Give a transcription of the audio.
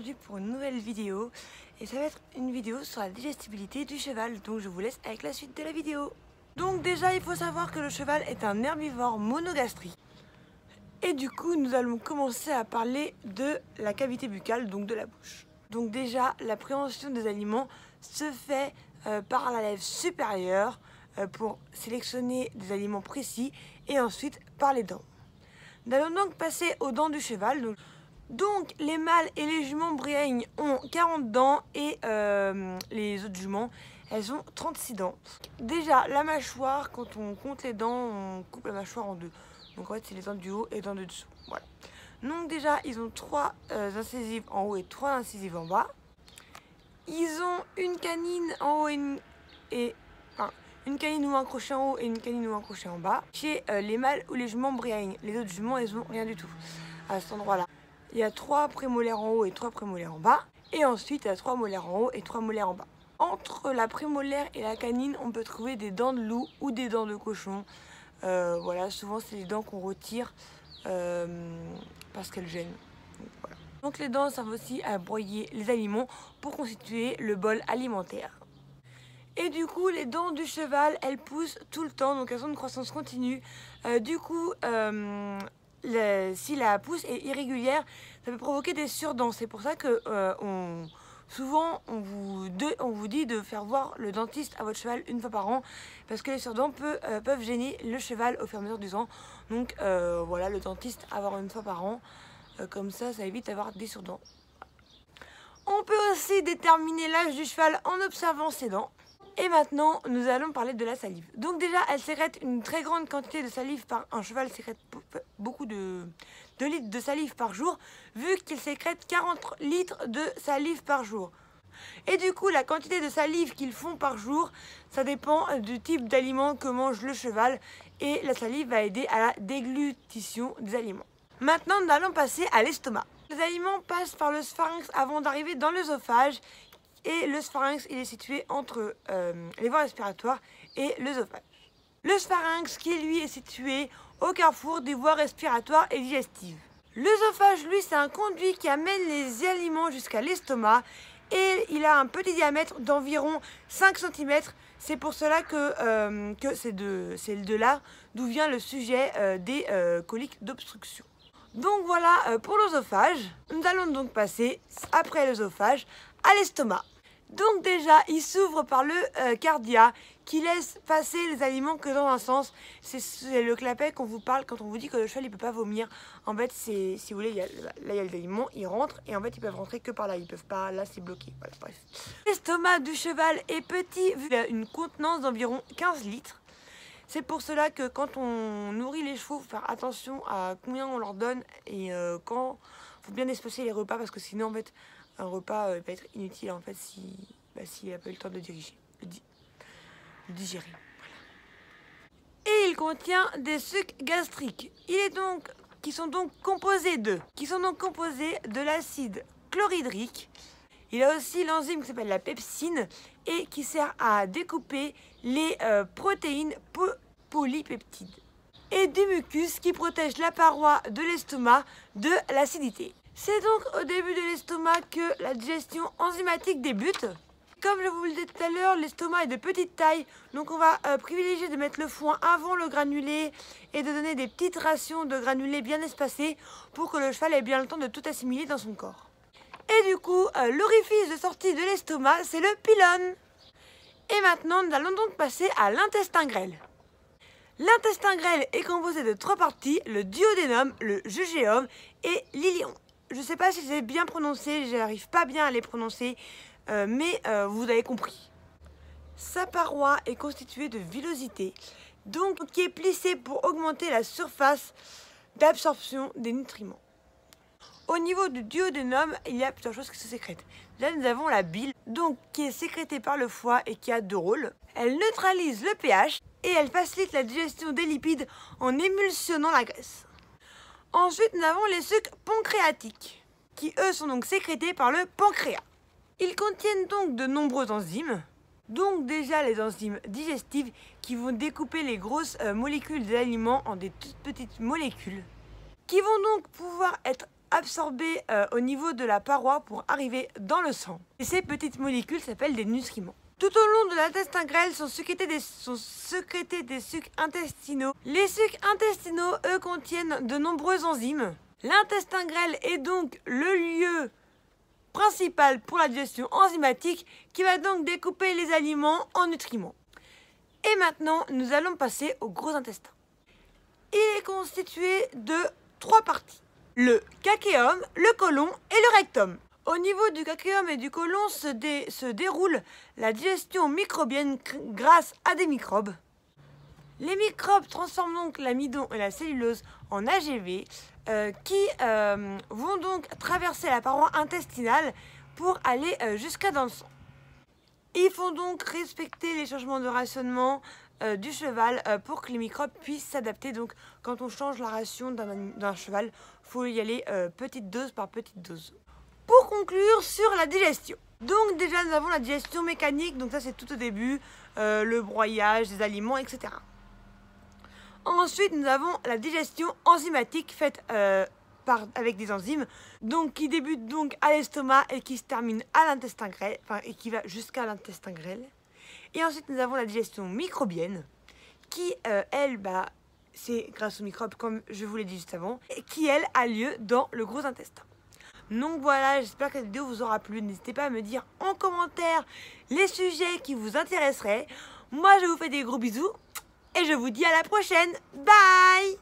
aujourd'hui pour une nouvelle vidéo et ça va être une vidéo sur la digestibilité du cheval, donc je vous laisse avec la suite de la vidéo. Donc déjà il faut savoir que le cheval est un herbivore monogastrique et du coup nous allons commencer à parler de la cavité buccale, donc de la bouche. Donc déjà la préhension des aliments se fait par la lèvre supérieure pour sélectionner des aliments précis et ensuite par les dents. Nous allons donc passer aux dents du cheval. Donc les mâles et les juments briègnes ont 40 dents et les autres juments elles ont 36 dents. Déjà la mâchoire, quand on compte les dents, on coupe la mâchoire en deux. Donc en fait c'est les dents du haut et les dents du dessous. Voilà. Donc déjà ils ont 3 incisives en haut et 3 incisives en bas. Ils ont une canine en haut une canine ou un crochet en haut et une canine ou un crochet en bas. Chez les mâles ou les juments briègnes, les autres juments elles ont rien du tout à cet endroit là. Il y a 3 prémolaires en haut et 3 prémolaires en bas. Et ensuite, il y a 3 molaires en haut et 3 molaires en bas. Entre la prémolaire et la canine, on peut trouver des dents de loup ou des dents de cochon. Voilà, souvent, c'est les dents qu'on retire parce qu'elles gênent. Voilà. Donc les dents servent aussi à broyer les aliments pour constituer le bol alimentaire. Et du coup, les dents du cheval, elles poussent tout le temps, donc elles ont une croissance continue. Si la pousse est irrégulière, ça peut provoquer des surdents. C'est pour ça que souvent on vous dit de faire voir le dentiste à votre cheval une fois par an, parce que les surdents peuvent gêner le cheval au fur et à mesure du temps. Donc voilà, le dentiste avoir une fois par an, comme ça évite d'avoir des surdents. On peut aussi déterminer l'âge du cheval en observant ses dents. Et maintenant, nous allons parler de la salive. Donc déjà, elle sécrète une très grande quantité de salive un cheval sécrète beaucoup de litres de salive par jour, vu qu'il sécrète 40 litres de salive par jour. Et du coup, la quantité de salive qu'ils font par jour, ça dépend du type d'aliment que mange le cheval. Et la salive va aider à la déglutition des aliments. Maintenant, nous allons passer à l'estomac. Les aliments passent par le spharynx avant d'arriver dans l'œsophage. Et le spharynx, il est situé entre les voies respiratoires et l'œsophage. Le spharynx, qui lui est situé au carrefour des voies respiratoires et digestives. L'œsophage, lui, c'est un conduit qui amène les aliments jusqu'à l'estomac et il a un petit diamètre d'environ 5 cm. C'est pour cela que c'est de là d'où vient le sujet des coliques d'obstruction. Donc voilà pour l'œsophage. Nous allons donc passer, après l'œsophage, à l'estomac. Donc déjà, il s'ouvre par le cardia qui laisse passer les aliments que dans un sens. C'est le clapet qu'on vous parle quand on vous dit que le cheval ne peut pas vomir. En fait, si vous voulez, là il y a les aliments, ils rentrent et en fait ils peuvent rentrer que par là. Ils peuvent pas, là c'est bloqué. Voilà, bref. L'estomac du cheval est petit vu qu'il a une contenance d'environ 15 litres. C'est pour cela que quand on nourrit les chevaux, il faut faire attention à combien on leur donne et quand il faut bien espacer les repas parce que sinon en fait un repas va être inutile en fait s'il n'a pas eu le temps de digérer. Voilà. Et il contient des sucs gastriques. Qui sont donc composés de l'acide chlorhydrique. Il a aussi l'enzyme qui s'appelle la pepsine et qui sert à découper les protéines polypeptides. Et du mucus qui protège la paroi de l'estomac de l'acidité. C'est donc au début de l'estomac que la digestion enzymatique débute. Comme je vous le disais tout à l'heure, l'estomac est de petite taille, donc on va privilégier de mettre le foin avant le granulé et de donner des petites rations de granulés bien espacées pour que le cheval ait bien le temps de tout assimiler dans son corps. Et du coup, l'orifice de sortie de l'estomac, c'est le pylône. Et maintenant, nous allons donc passer à l'intestin grêle. L'intestin grêle est composé de 3 parties, le duodénum, le jugéum et l'iléon. Je ne sais pas si c'est bien prononcé, je n'arrive pas bien à les prononcer, mais vous avez compris. Sa paroi est constituée de villosité, donc qui est plissée pour augmenter la surface d'absorption des nutriments. Au niveau du duodénum, il y a plusieurs choses qui se sécrètent. Là, nous avons la bile, donc qui est sécrétée par le foie et qui a 2 rôles. Elle neutralise le pH et elle facilite la digestion des lipides en émulsionnant la graisse. Ensuite, nous avons les sucs pancréatiques, qui eux sont donc sécrétés par le pancréas. Ils contiennent donc de nombreuses enzymes, donc déjà les enzymes digestives qui vont découper les grosses molécules des aliments en des toutes petites molécules, qui vont donc pouvoir être absorbées au niveau de la paroi pour arriver dans le sang. Et ces petites molécules s'appellent des nutriments. Tout au long de l'intestin grêle sont sécrétés des sucs intestinaux. Les sucs intestinaux, eux, contiennent de nombreuses enzymes. L'intestin grêle est donc le lieu principal pour la digestion enzymatique qui va donc découper les aliments en nutriments. Et maintenant, nous allons passer au gros intestin. Il est constitué de 3 parties. Le cacéum, le côlon et le rectum. Au niveau du cacéum et du côlon se déroule la digestion microbienne grâce à des microbes. Les microbes transforment donc l'amidon et la cellulose en AGV qui vont donc traverser la paroi intestinale pour aller jusqu'à dans le sang. Ils font donc respecter les changements de rationnement du cheval pour que les microbes puissent s'adapter. Donc quand on change la ration d'un cheval, il faut y aller petite dose par petite dose. Pour conclure sur la digestion. Donc déjà nous avons la digestion mécanique, donc ça c'est tout au début, le broyage des aliments, etc. Ensuite nous avons la digestion enzymatique faite avec des enzymes, donc qui débute donc à l'estomac et qui se termine à l'intestin grêle, et qui va jusqu'à l'intestin grêle. Et ensuite nous avons la digestion microbienne, qui elle, c'est grâce aux microbes comme je vous l'ai dit juste avant, et qui elle a lieu dans le gros intestin. Donc voilà, j'espère que cette vidéo vous aura plu. N'hésitez pas à me dire en commentaire les sujets qui vous intéresseraient. Moi je vous fais des gros bisous et je vous dis à la prochaine. Bye!